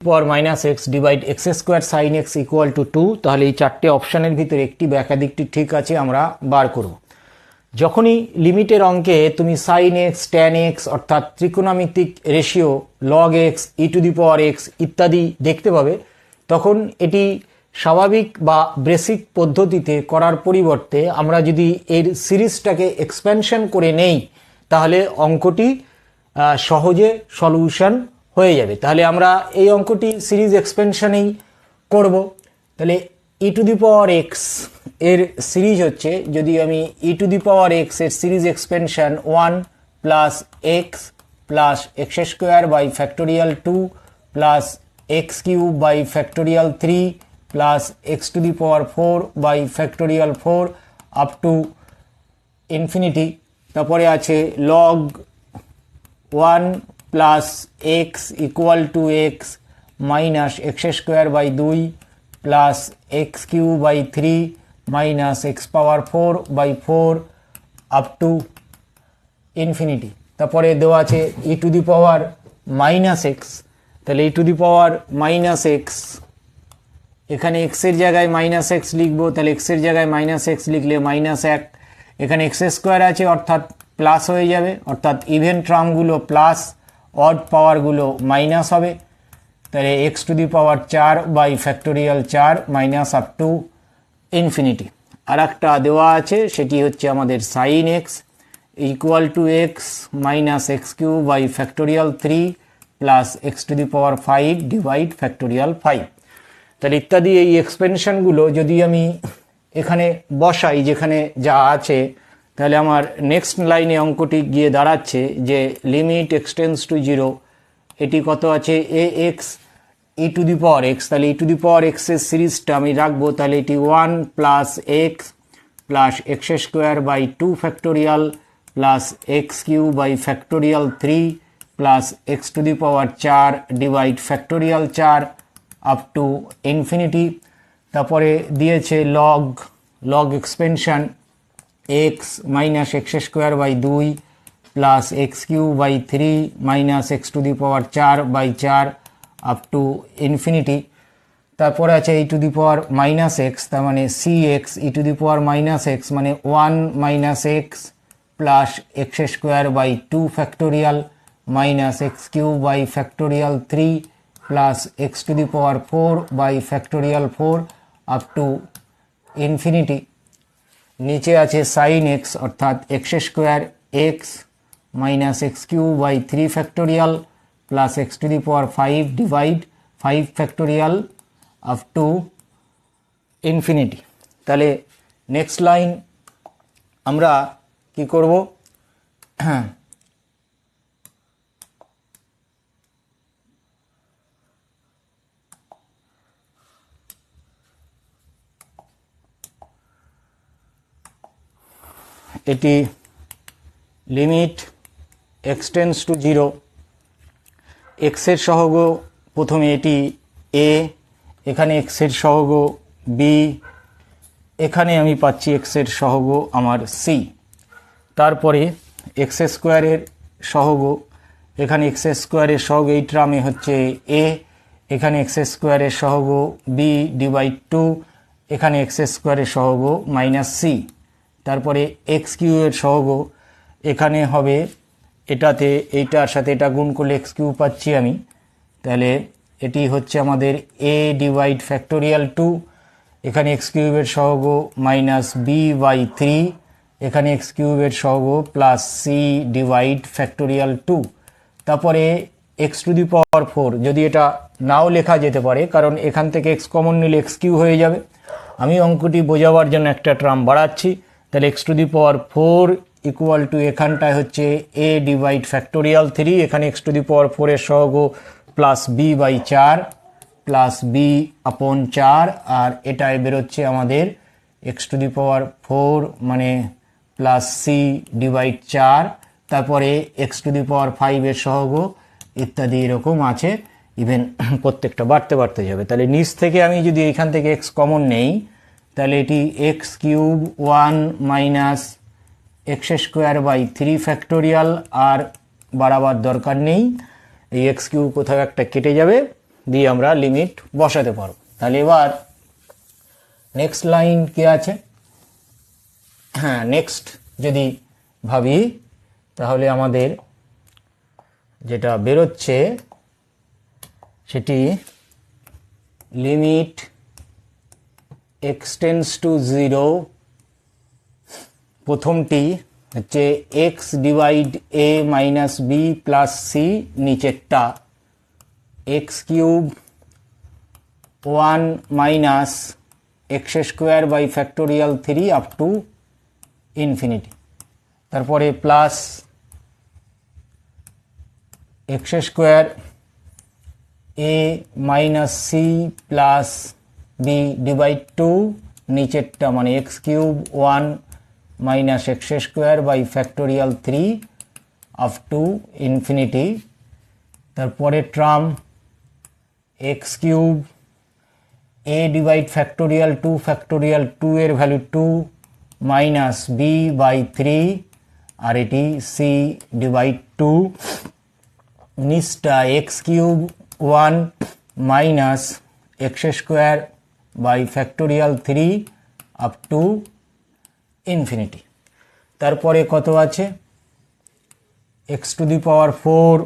পাওয়ার minus x divide x square sine x equal two 2, তাহলে এই চারটে অপশানের ভিতরে একটি বা একাধিকটি ঠিক আছে আমরা বার করব। যখনই লিমিটের অঙ্কে তুমি সাইন এক্স ট্যান এক্স অর্থাৎ ত্রিকোণমিতিক ratio log x e to the power x ইত্যাদি দেখতে পাবে, তখন এটি স্বাভাবিক বা বেসিক পদ্ধতিতে করার পরিবর্তে আমরা যদি এর সিরিজটাকে এক্সপ্যানশন করে নেই তাহলে অঙ্কটি সহজে সলিউশন হয়ে যাবে। তাহলে আমরা এই অঙ্কটি সিরিজ এক্সপেনশনেই করব। তাহলে e to the power x এর সিরিজ হচ্ছে, যদি আমি e to the power x এর series expansion 1 plus x plus x square by factorial 2 plus x cube by factorial 3 plus x to the power 4 by factorial 4 up to infinity. তারপরে আছে log 1 plus x equal to x minus x square by 2 plus x cube by 3 minus x power 4 by 4 up to infinity. তারপরে দেওয়া আছে e to the power minus x. তাহলে e to the power minus x, এখানে এক্সের জায়গায় minus x লিখবো, তাহলে এক্সের জায়গায় মাইনাস এক্স লিখলে মাইনাস 1, এখানে এক্স স্কোয়ার আছে অর্থাৎ প্লাস হয়ে যাবে, অর্থাৎ ইভেন টার্মগুলো প্লাস, অড পাওয়ারগুলো মাইনাস হবে। তাহলে x to the power 4 by factorial 4 minus up to infinity. আর একটা দেওয়া আছে, সেটি হচ্ছে আমাদের sine x equal to x minus x cube by factorial 3 plus x to the power 5 divide factorial 5। তাহলে ইত্যাদি এই এক্সপেনশনগুলো যদি আমি এখানে বসাই যেখানে যা আছে, তাহলে আমার নেক্সট লাইনে অঙ্কটি গিয়ে দাঁড়াচ্ছে যে লিমিট এক্সটেন্স টু 0, এটি কত আছে এ x e to the power x. তাহলে ই টু দি পাওয়ার এক্সের সিরিজটা আমি রাখবো, তাহলে এটি 1 plus x plus x square by 2 factorial plus x cube by factorial 3 plus x to the power 4 divide factorial 4 up to infinity. তারপরে দিয়েছে log expansion x minus x square by 2 plus x cube by 3 minus x to the power 4 by 4 up to infinity. তারপরে আছে e to the power minus x, তার মানে c x e to the power minus x মানে 1 minus x plus x square by 2 factorial minus x cube by factorial 3 plus x to the power 4 by factorial 4 up to infinity. নিচে আছে sine x অর্থাৎ x square x minus x cube by 3 factorial plus x to the power 5 divide 5 factorial up to infinity. তাহলে next line আমরা কি করব, এটি limit এক্সটেন্স two 0, এক্সের সহগ প্রথমে এটি এ, এখানে এক্সের সহগ বি, এখানে আমি পাচ্ছি এক্সের সহগ আমার সি। তারপরে এক্স স্কোয়ারের সহগ, এখানে এক্স স্কোয়ারের সহগ এই ট্রামে হচ্ছে এ, এখানে এক্স স্কোয়ারের সহগ বি ডিভাইড 2, এখানে এক্স স্কোয়ারের সহগ মাইনাস সি। তারপরে এক্স কিউ এর সহগ এখানে হবে এটাতে, এইটার সাথে এটা গুণ করলে এক্স কিউ পাচ্ছি আমি, তাহলে এটি হচ্ছে আমাদের এ ডিভাইড ফ্যাক্টোরিয়াল 2, এখানে এক্স কিউবের সহগ মাইনাস বি বাই 3, এখানে এক্স কিউবের সহগ প্লাস সি ডিভাইড ফ্যাক্টোরিয়াল 2। তারপরে এক্স টু দি পাওয়ার 4, যদি এটা নাও লেখা যেতে পারে কারণ এখান থেকে এক্স কমন নিলে এক্স কিউ হয়ে যাবে, আমি অঙ্কটি বোঝাবার জন্য একটা ট্রাম বাড়াচ্ছি। তাহলে x to the power 4 equal to এখানটায় হচ্ছে এ ডিভাইড ফ্যাক্টোরিয়াল 3, এখানে এক্স টু দি পাওয়ার 4 এর সহগ plus B by 4 plus B upon 4, আর এটায় বেরোচ্ছে আমাদের এক্স টু দি পাওয়ার 4 মানে প্লাস সি ডিভাইড 4, তারপরে এক্স টু দি পাওয়ার 5 এর সহগ ইত্যাদি এরকম আছে, ইভেন প্রত্যেকটা বাড়তে বাড়তে যাবে। তাহলে নিচ থেকে আমি যদি এখান থেকে এক্স কমন নেই, তাহলে এটি x cube 1 minus x square by 3 factorial, আর বাড়াবার দরকার নেই, এই এক্স কিউব কোথাও একটা কেটে যাবে, দিয়ে আমরা লিমিট বসাতে পারবো। তাহলে এবার নেক্সট লাইন কি আছে, হ্যাঁ নেক্সট যদি ভাবি তাহলে আমাদের যেটা বেরোচ্ছে সেটি লিমিট এক্সটেন্স টু 0, প্রথমটি হচ্ছে x divide a minus B plus c, নিচেরটা x cube 1 minus x square by factorial 3 up to infinity, তারপরে plus x square a minus C plus b divide 2, নিচেরটা মানে x cube 1 minus x square by factorial 3 up to infinity, তারপরে term x cube a divide factorial 2 এর value 2 minus b by 3 আর এটি c divide 2, নিচটা x cube 1 minus x square by factorial 3 up to infinity, তারপরে কত আছে x to the power 4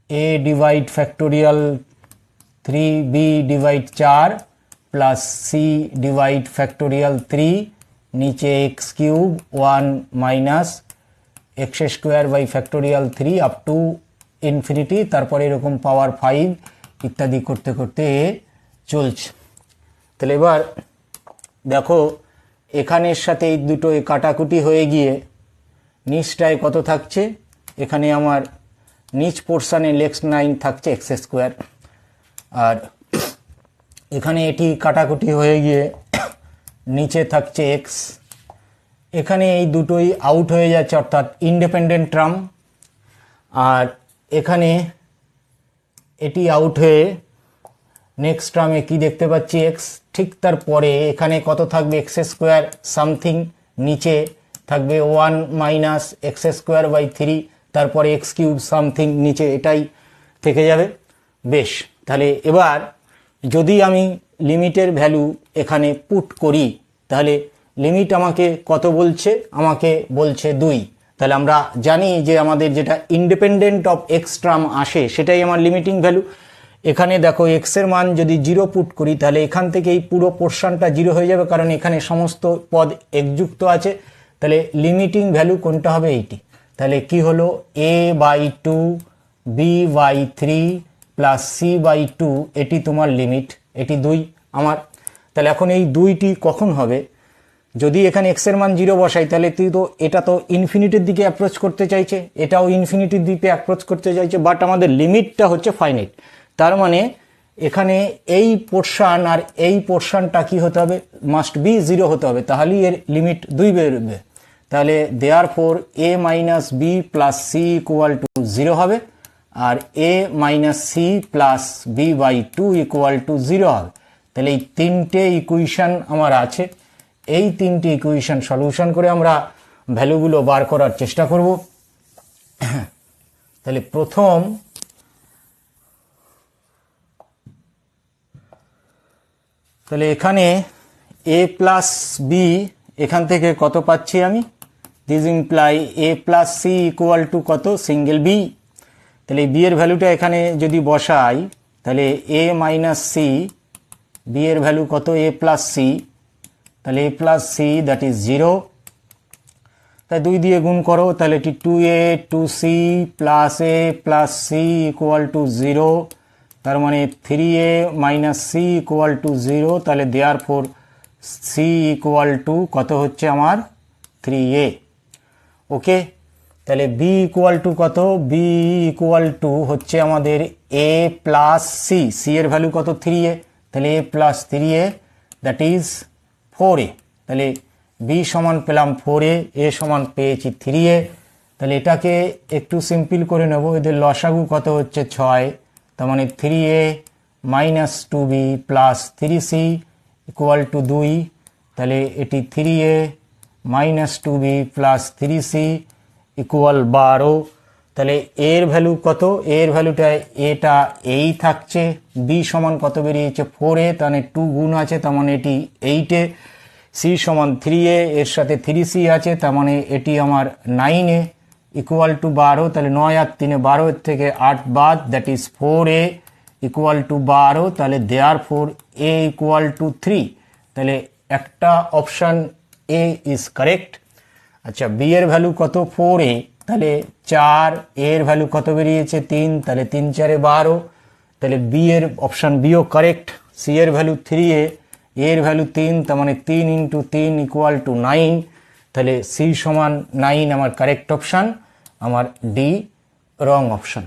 a divide factorial 3 B divide 4 plus C divide factorial 3, নিচে x cube 1 minus x square by factorial 3 up to infinity, তারপরে এরকম পাওয়ার 5 ইত্যাদি করতে করতে চলছে। তাহলে এবার দেখো এখানের সাথে এই দুটো কাটাকুটি হয়ে গিয়ে নিচটায় কত থাকছে, এখানে আমার নিচ পোর্শনে নেক্সট 9 থাকছে এক্স স্কোয়ার, আর এখানে এটি কাটাকুটি হয়ে গিয়ে নিচে থাকছে এক্স, এখানে এই দুটোই আউট হয়ে যাচ্ছে অর্থাৎ ইন্ডিপেন্ডেন্ট টার্ম, আর এখানে এটি আউট হয়ে নেক্সট টার্মে কি দেখতে পাচ্ছি এক্স, ঠিক তারপরে এখানে কত থাকবে এক্স স্কোয়ার সামথিং, নিচে থাকবে 1 মাইনাস এক্স স্কোয়ার বাই 3, তারপরে এক্স কিউব সামথিং নিচে, এটাই থেকে যাবে। বেশ, তাহলে এবার যদি আমি লিমিটের ভ্যালু এখানে পুট করি তাহলে লিমিট আমাকে কত বলছে, আমাকে বলছে 2, তাহলে আমরা জানি যে আমাদের যেটা ইন্ডিপেন্ডেন্ট অফ এক্স টার্ম আসে সেটাই আমার লিমিটিং ভ্যালু। এখানে দেখো এক্স এর মান যদি 0 পুট করি তাহলে এখান থেকে এই পুরো পোর্শনটা 0 হয়ে যাবে, কারণ এখানে সমস্ত পদ যুক্ত আছে, তাহলে লিমিটিং ভ্যালু কোনটা হবে এইটি, তাহলে কি হলো a by 2 b by 3 plus c by 2, এটি তোমার লিমিট, এটি 2 আমার। তাহলে এখন এই 2টি কখন হবে, যদি এখানে x এর মান 0 বসাই তাহলে এটা তো ইনফিনিটির দিকে অ্যাপ্রোচ করতে চাইছে, এটাও ইনফিনিটির দিকে অ্যাপ্রোচ করতে চাইছে, বাট আমাদের লিমিটটা হচ্ছে ফাইনাইট, তার মানে এখানে এই পোর্শন আর এই পোর্শনটা কি হতে হবে, মাস্ট বি 0 হতে হবে, তাহলেই এর লিমিট 2 বেরোবে। তাহলে therefore a minus B plus C equal to 0 হবে, আর a minus C plus B by 2 equal to 0 হবে। তাহলে এই তিনটে ইকুয়েশন আমার আছে, এই তিনটে ইকুয়েশন সলিউশন করে আমরা ভ্যালুগুলো বার করার চেষ্টা করব। তাহলে প্রথম তাহলে এখানে a প্লাস বি, এখান থেকে কত পাচ্ছি আমি, this imply a plus C equal to কত, সিঙ্গেল বি। তাহলে বি এর ভ্যালুটা এখানে যদি বসাই তাহলে a মাইনাস সি, বি এর ভ্যালু কত a প্লাস সি, তাহলে a plus C that is 0, তাই 2 দিয়ে গুণ করো, তাহলে এটি 2a 2c plus a plus C equal to 0, তার মানে 3a minus C equal to 0, তাহলে দেয়ার ফোর সি ইকুয়াল টু কত হচ্ছে আমার 3a। ওকে, তাহলে বি ইকুয়াল টু কত, বি ইকুয়াল টু হচ্ছে আমাদের a প্লাস সি, সি এর ভ্যালু কত 3a, তাহলে a plus 3a that is 4a, তাহলে বি সমান পেলাম 4a, a সমান পেয়েছি 3a। তাহলে এটাকে একটু সিম্পল করে নেব, এদের লসাগু কত হচ্ছে 6, তার মানে 3a minus 2b plus 3c equal to 2, তাহলে এটি 3a minus 2b plus 3c equal 12, তাহলে এর ভ্যালু কত, এর ভ্যালুটা এটা এই থাকছে, বি সমান কত বেরিয়েছে 4a, তাহলে 2 গুণ আছে তার মানে এটি 8a, সি সমান 3a, এর সাথে 3c আছে তার মানে এটি আমার 9a ইকুয়াল টু 12, তাহলে 9 আর 3 12, এর থেকে 8 বাদ, that is 4a equal to 12, তাহলে দেয়ার ফোর এ ইকুয়াল টু 3, তাহলে একটা অপশান এ ইজ কারেক্ট। আচ্ছা বি এর ভ্যালু কত 4a, তাহলে 4, এর ভ্যালু কত বেরিয়েছে 3, তাহলে 3 4 12, তাহলে বি এর অপশান বিও কারেক্ট। সি এর ভ্যালু 3a, এর ভ্যালু 3, তার মানে 3 ইন্টু 3 ইকুয়াল টু 9, তাহলে সি সমান 9 আমার কারেক্ট অপশান, আমার ডি রং অপশান।